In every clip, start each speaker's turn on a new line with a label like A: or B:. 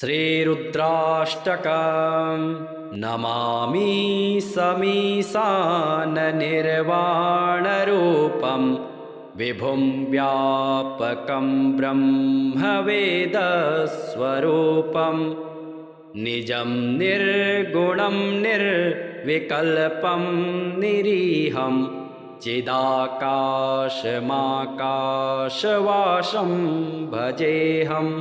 A: श्रीरुद्राष्टकम् नमामि समीशाननिर्वाणरूपं विभुं व्यापकं ब्रह्मवेदस्वरूपं निजं निर्गुणं निर्विकल्पं निरीहं चिदाकाशमाकाशवासं भजेऽहम्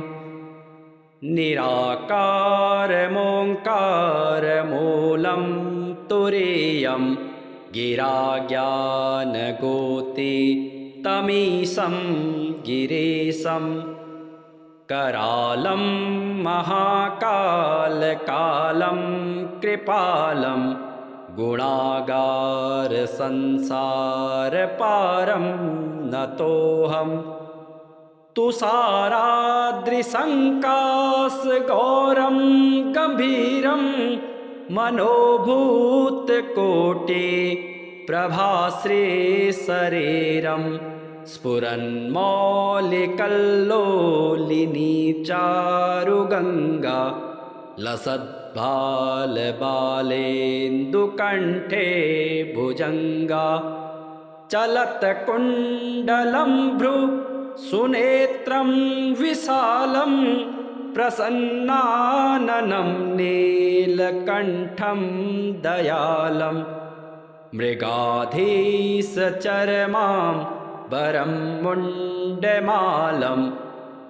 A: निराकारमोङ्कारमूलं तुरीयं गिराज्ञानगोतितमीशं गिरीशं करालं महाकालकालं कृपालं गुणागारसंसारपारं नतोऽहम् तुषाराद्रिसङ्काशगौरं गम्भीरं मनोभूतकोटिप्रभाश्रीशरीरं स्फुरन्मौलिकल्लोलिनी चारुगङ्गा लसद्भालबालेन्दुकण्ठे भुजङ्गा चलत्कुण्डलं भ्रू सुनेत्रं विशालं प्रसन्नाननं नीलकण्ठं दयालं मृगाधीशचर्मां वरं मुण्डमालं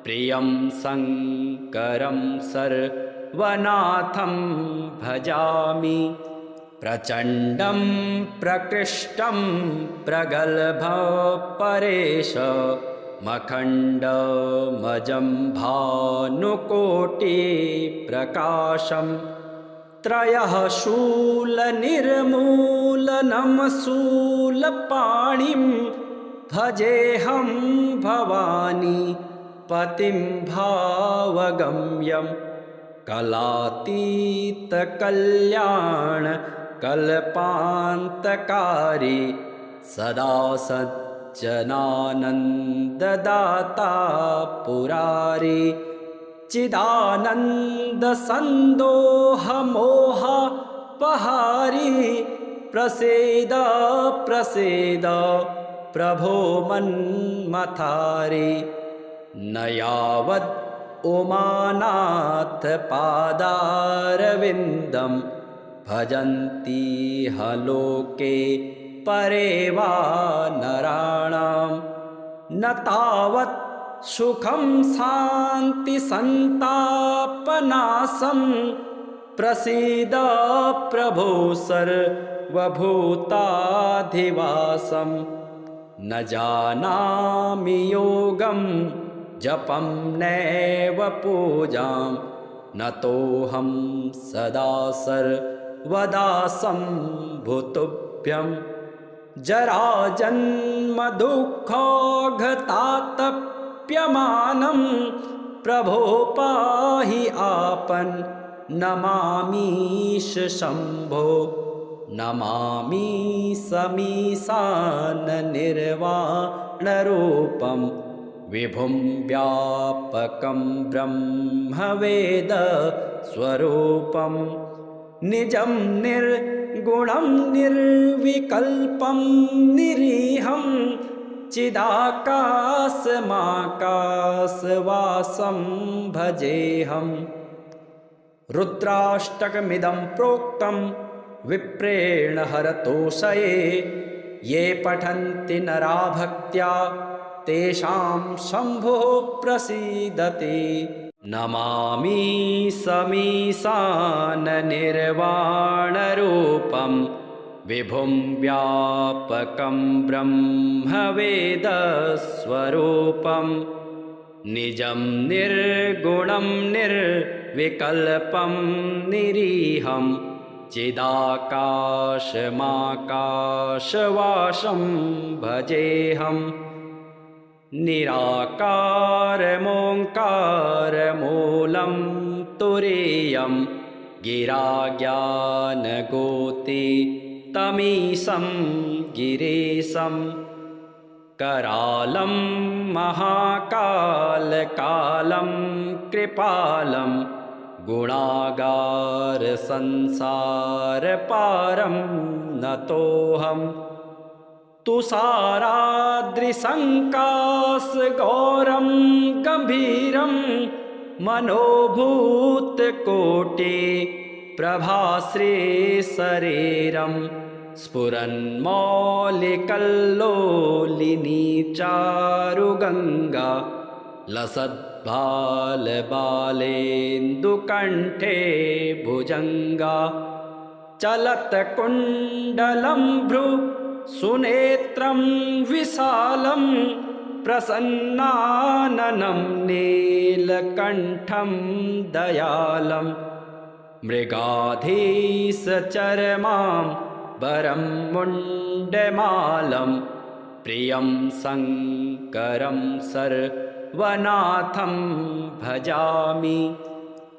A: प्रियं शङ्करं सर्वनाथं भजामि प्रचण्डं प्रकृष्टं प्रगल्भपरेश मखण्डमजं भानुकोटिप्रकाशं त्रयः शूलनिर्मूलनं शूलपाणिं भजेऽहं भवानी पतिं भावगम्यं कलातीतकल्याणकल्पान्तकारी सदा जनानन्ददाता पुरारी चिदानन्दसन्दोहमोहपहारी प्रसीद प्रसीद प्रभो मन्मथारी न यावद् उमानाथपादारविन्दं भजन्ति लोके परे वा नराणां न तावत् सुखं शान्तिसन्तापनाशं प्रसीद प्रभो सर्वभूताधिवासं न जानामि योगं जपं नैव पूजां नतोऽहं सदा सर्वदा सम्भुतुभ्यम् जराजन्मदुःखोघतातप्यमानं प्रभो पाहि आपन् नमामीश शम्भो नमामि समीशाननिर्वाणरूपं विभुं व्यापकं ब्रह्मवेदस्वरूपं निजं निर्गुणं निर्विकल्पं निरीहं चिदाकाशमाकाशवासं भजेऽहम् रुद्राष्टकमिदं प्रोक्तं विप्रेण हरतोषये ये पठन्ति नरा भक्त्या तेषां शम्भुः प्रसीदति नमामि समीशाननिर्वाणरूपं विभुं व्यापकं ब्रह्मवेदस्वरूपं निजं निर्गुणं निर्विकल्पं निरीहं चिदाकाशमाकाशवासं भजेऽहम् निराकारमोङ्कारमूलं तुरीयं गिराज्ञानगोतितमीशं गिरीशं करालं महाकालकालं कृपालं गुणागार संसार पारं नतोऽहं तुषाराद्रिसङ्कास गौरं गम्भीरं मनोभूतकोटि प्रभाश्री शरीरं स्फुरन्मौलिकल्लोलिनी चारुगङ्गा लसद्बालबालेन्दुकण्ठे भुजङ्गा चलत्कुण्डलं भ्रू सुनेत्रं विशालं प्रसन्नाननं नीलकण्ठं दयालं मृगाधीशचर्मां वरं मुण्डमालं प्रियं शङ्करं सर्वनाथं भजामि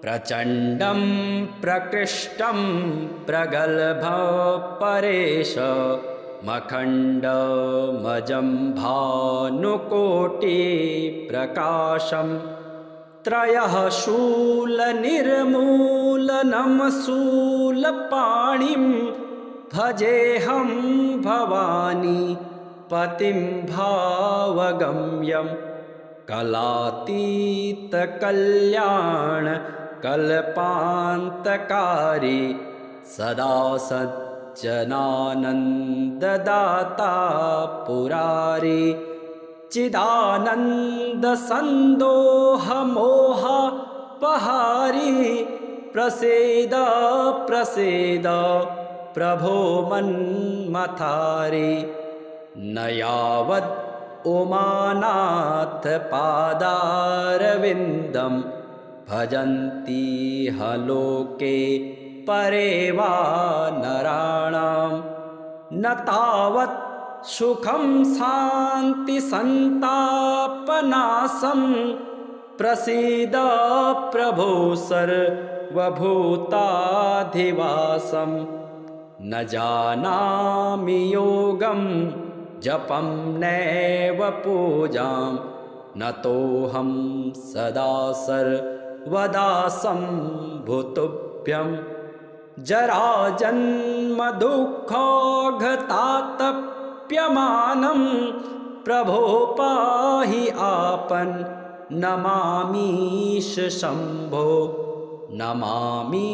A: प्रचण्डं प्रकृष्टं प्रगल्भपरेश मखण्डमजं भानुकोटिप्रकाशं त्रयः शूलनिर्मूलनं शूलपाणिं भजेऽहं भवानी पतिं भावगम्यं कलातीतकल्याणकल्पान्तकारी सदा सज्जनानन्ददाता पुरारी चिदानन्दसन्दोहमोहपहारी प्रसीद प्रसीद प्रभो मन्मथारी न यावद् उमानाथ पादारविन्दं भजन्ति ह लोके परे वा नराणां न तावत् सुखं शान्तिसन्तापनाशं प्रसीद प्रभो सर्वभूताधिवासं न जानामि योगं जपं नैव पूजां नतोऽहं सदा सर्वदा सम्भुतुभ्यं जराजन्मदुःखोऽघतातप्यमानं प्रभो पाहि आपन् नमामीश शम्भो नमामि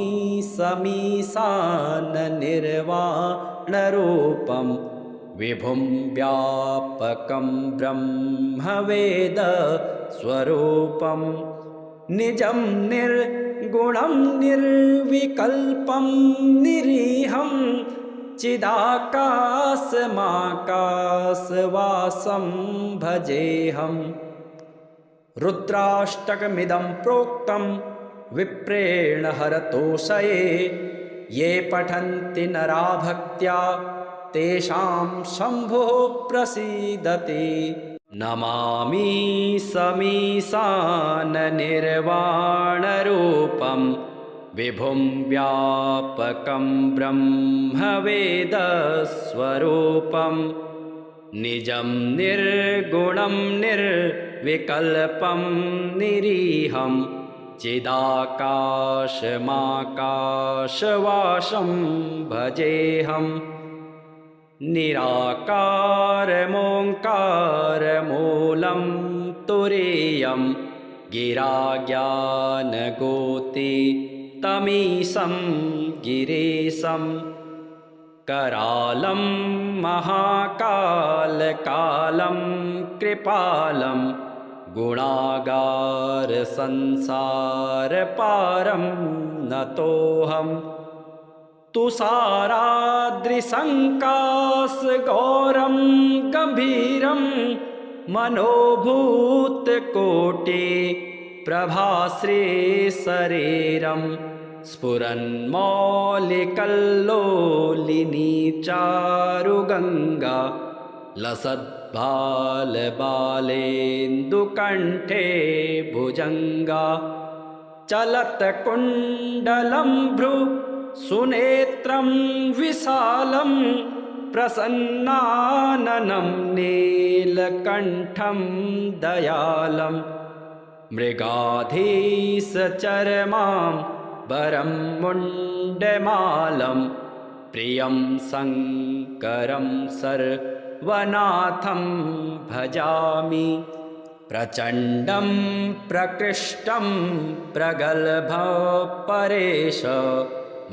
A: समीशाननिर्वाणरूपं विभुं व्यापकं ब्रह्मवेदस्वरूपं निजं निर्गुणं निर्विकल्पं निरीहं चिदाकाशमाकाशवासं भजेऽहं रुद्राष्टकमिदं प्रोक्तं विप्रेण हरतोषये ये पठन्ति नरा भक्त्या तेषां शम्भुः प्रसीदति नमामि समीशाननिर्वाणरूपं विभुं व्यापकं ब्रह्मवेदस्वरूपं निजं निर्गुणं निर्विकल्पं निरीहं चिदाकाशमाकाशवासं भजेऽहं निराकारमोङ्कारमूलं तुरीयं गिराज्ञानगोतितमीशं गिरीशं करालं महाकालकालं कृपालं गुणागार संसार पारं नतोऽहं तुषाराद्रिसङ्कास गौरं गम्भीरं मनोभूतकोटि प्रभाश्री शरीरं स्फुरन्मौलिकल्लोलिनी चारुगङ्गा लसद्बालबालेन्दुकण्ठे भुजङ्गा चलत्कुण्डलं भ्रू सुनेत्रं विशालं प्रसन्नाननं नीलकण्ठं दयालं मृगाधीशचरमां वरं मुण्डमालं प्रियं शङ्करं सर्वनाथं भजामि। प्रचण्डं प्रकृष्टं प्रगल्भपरेश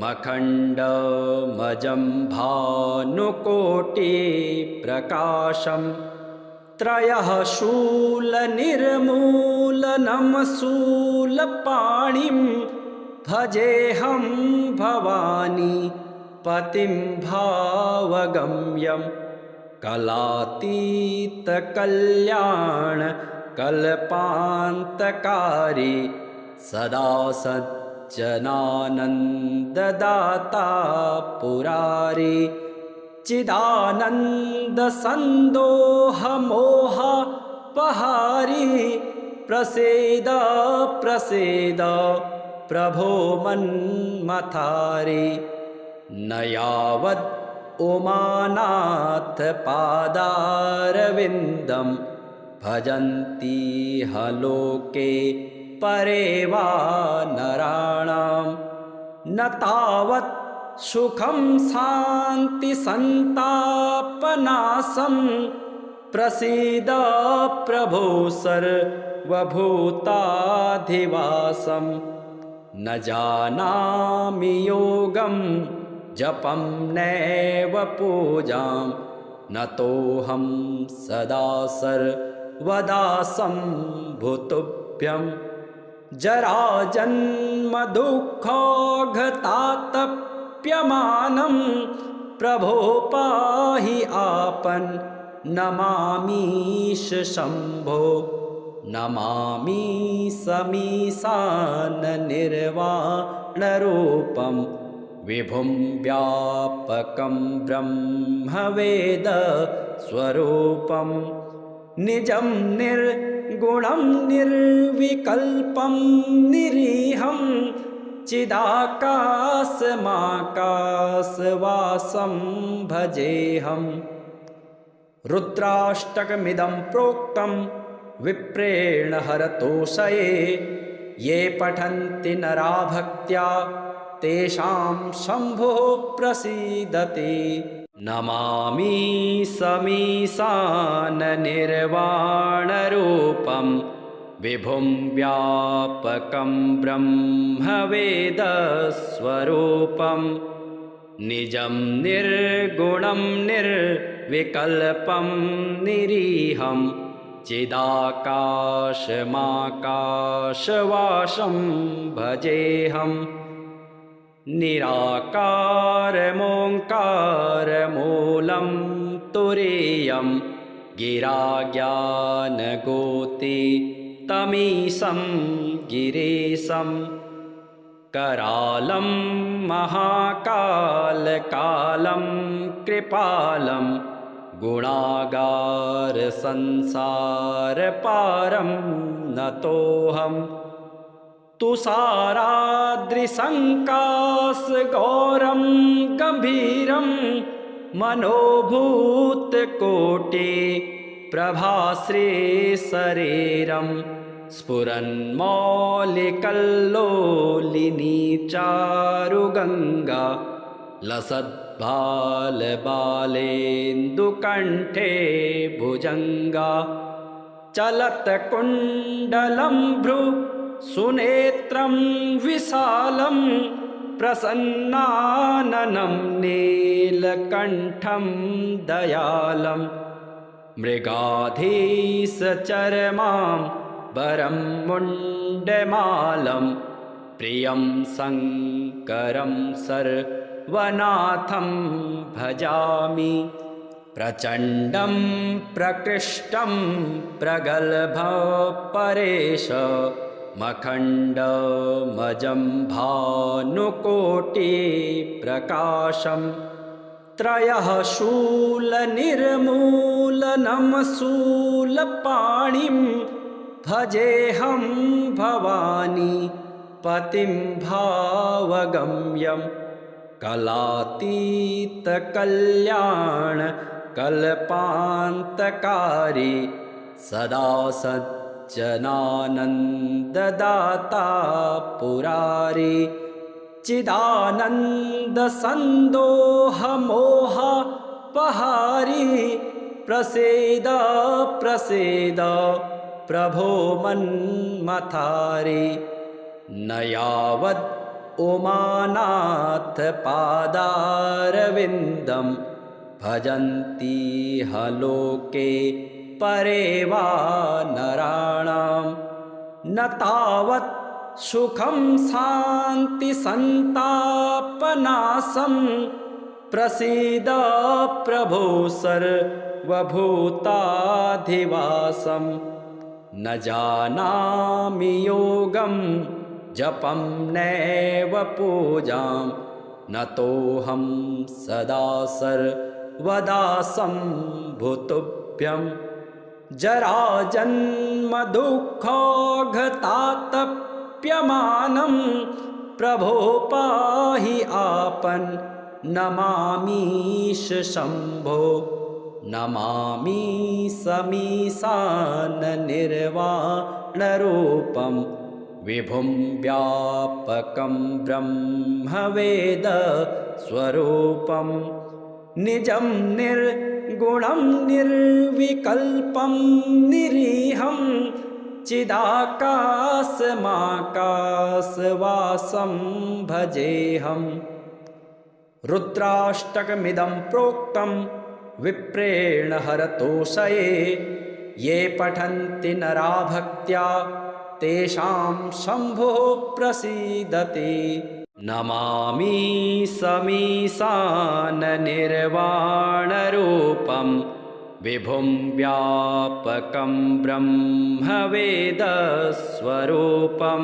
A: मखण्डमजं भानुकोटिप्रकाशं त्रयः शूलनिर्मूलनं शूलपाणिं भजेऽहं भवानी पतिं भावगम्यं कलातीतकल्याणकल्पान्तकारी सदा सज्जनानन्ददाता पुरारी चिदानन्दसन्दोहमोहपहारी प्रसीद प्रसीद प्रभो मन्मथारी न यावद् उमानाथपादारविन्दं भजन्ति ह लोके परे वा नराणां न तावत् सुखं शान्तिसन्तापनाशं प्रसीद प्रभो सर्वभूताधिवासं न जानामि योगं जपं नैव पूजां नतोऽहं सदा सर्वदा सम्भुतुभ्यं जराजन्मदुःखोऽघतातप्यमानं प्रभो पाहि आपन् नमामीश शम्भो नमामि समीशाननिर्वाणरूपं विभुं व्यापकं ब्रह्मवेदस्वरूपं निजं निर्गुणं निर्विकल्पं निरीहं चिदाकाशमाकाशवासं भजेऽहं। रुद्राष्टकमिदं प्रोक्तं विप्रेण हरतोषये ये पठन्ति नरा भक्त्या तेषां शम्भुः प्रसीदति। नमामि समीशाननिर्वाणरूपं विभुं व्यापकं ब्रह्मवेदस्वरूपं निजं निर्गुणं निर्विकल्पं निरीहं चिदाकाशमाकाशवासं भजेऽहं। निराकारमोङ्कारमूलं तुरीयं गिराज्ञानगोतितमीशं गिरीशं करालं महाकालकालं कृपालं गुणागारसंसारपारं नतोऽहम्। तुषाराद्रिसङ्काशगौरं गम्भीरं मनोभूतकोटिप्रभाश्रीशरीरं स्फुरन्मौलिकल्लोलिनी चारुगङ्गा लसद्बालबालेन्दुकण्ठे भुजङ्गा चलत्कुण्डलं भ्रू सुनेत्रं विशालं प्रसन्नाननं नीलकण्ठं दयालं मृगाधीशचरमां वरं मुण्डमालं प्रियं शङ्करं सर्वनाथं भजामि। प्रचण्डं प्रकृष्टं प्रगल्भपरेश मखण्डमजं भानुकोटिप्रकाशं त्रयः शूलनिर्मूलनं शूलपाणिं भजेऽहं भवानी पतिं भावगम्यं कलातीतकल्याणकल्पान्तकारी सदा सज्जनानन्ददाता पुरारी चिदानन्दसन्दोहमोहपहारी प्रसीद प्रसीद प्रभो मन्मथारी न यावद् उमानाथ पादारविन्दं भजन्ति ह लोके परे वा नराणां न तावत् सुखं शान्ति सन्तापनाशं प्रसीद प्रभो सर्वभूताधिवासं न जानामि योगं जपं नैव पूजां नतोऽहं सदा सर्वदा सम्भुतुभ्यं जराजन्मदुःखोऽघतातप्यमानं प्रभो पाहि आपन् नमामीश शम्भो नमामि समीशाननिर्वाणरूपं विभुं व्यापकं ब्रह्मवेदस्वरूपं निजं निर्गुणं निर्विकल्पं निरीहं चिदाकाशमाकाशवासं भजेऽहम् रुद्राष्टकमिदं प्रोक्तं विप्रेण हरतोषये ये पठन्ति नरा भक्त्या तेषां शम्भुः प्रसीदति नमामि समीशाननिर्वाणरूपं विभुं व्यापकं ब्रह्मवेदस्वरूपं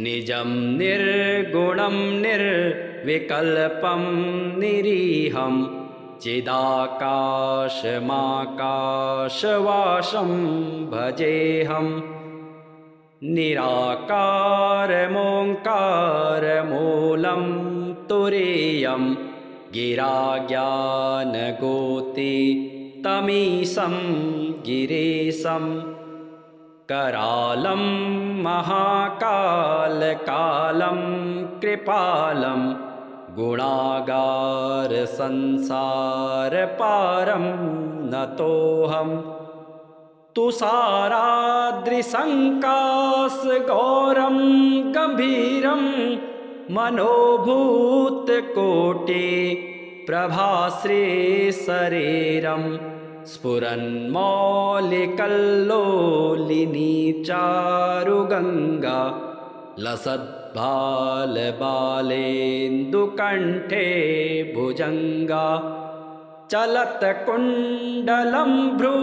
A: निजं निर्गुणं निर्विकल्पं निरीहं चिदाकाशमाकाशवासं भजेऽहम् निराकारमोङ्कारमूलं तुरीयं गिराज्ञानगोतितमीशं गिरीशं करालं महाकालकालं कृपालं गुणागारसंसारपारं नतोऽहम् तुषाराद्रिसङ्काशगौरं गम्भीरं मनोभूतकोटिप्रभाश्रीशरीरं स्फुरन्मौलिकल्लोलिनी चारुगङ्गा लसद्बालबालेन्दुकण्ठे भुजङ्गा चलत्कुण्डलं भ्रू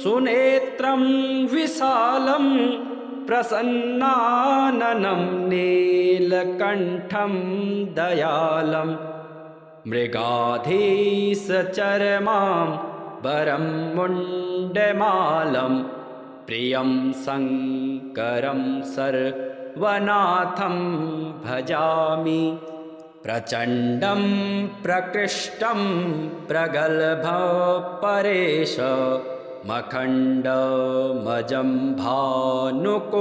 A: सुनेत्रं विशालं प्रसन्नाननं नीलकण्ठं दयालं मृगाधीशचर्मां वरं मुण्डमालं प्रियं शङ्करं सर्वनाथं भजामि प्रचण्डं प्रकृष्टं प्रगल्भपरेश मखण्डमजं भानुकोटिप्रकाशं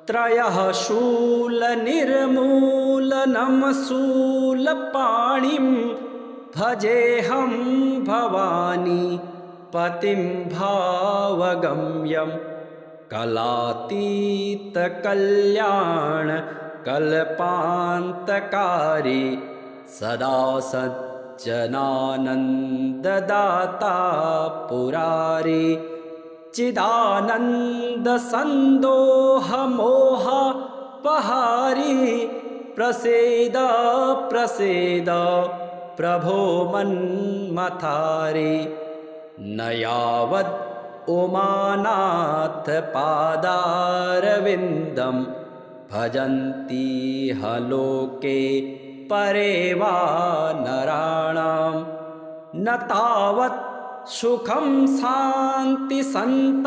A: त्रयः शूलनिर्मूलनं शूलपाणिं भजेऽहं भवानी पतिं भावगम्यं कलातीतकल्याणकल्पान्तकारी सदा सज्जनानन्ददाता पुरारी चिदानन्दसन्दोहमोहपहारी प्रसीद प्रसीद प्रभो मन्मथारी न यावद् उमानाथ पादारविन्दं भजन्ति ह लोके परे वा नराणां न तावत् सुखं शान्ति सन्तापनाशं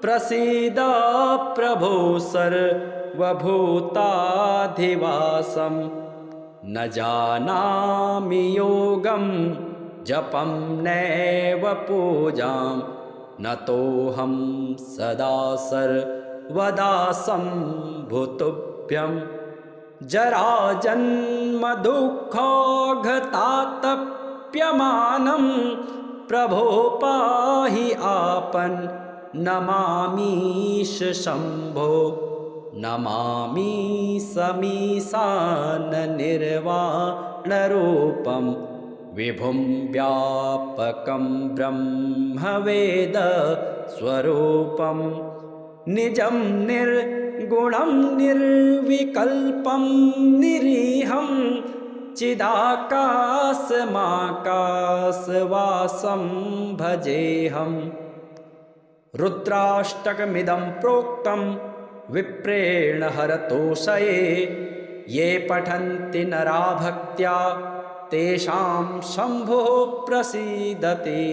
A: प्रसीद प्रभो सर्वभूताधिवासं न जानामि योगं जपं नैव पूजां नतोऽहं सदा सर्वदा सम्भुतुभ्यं जराजन्मदुःखाघातातप्यमानं प्रभो पाहि आपन् नमामीश शम्भो नमामि समीशाननिर्वाणरूपं विभुं व्यापकं ब्रह्मवेदस्वरूपं निजं निर्गुणं निर्विकल्पं निरीहं चिदाकाशमाकाशवासं भजेऽहम् रुद्राष्टकमिदं प्रोक्तं विप्रेण हरतोषये ये पठन्ति नरा भक्त्या तेषां शम्भुः प्रसीदति।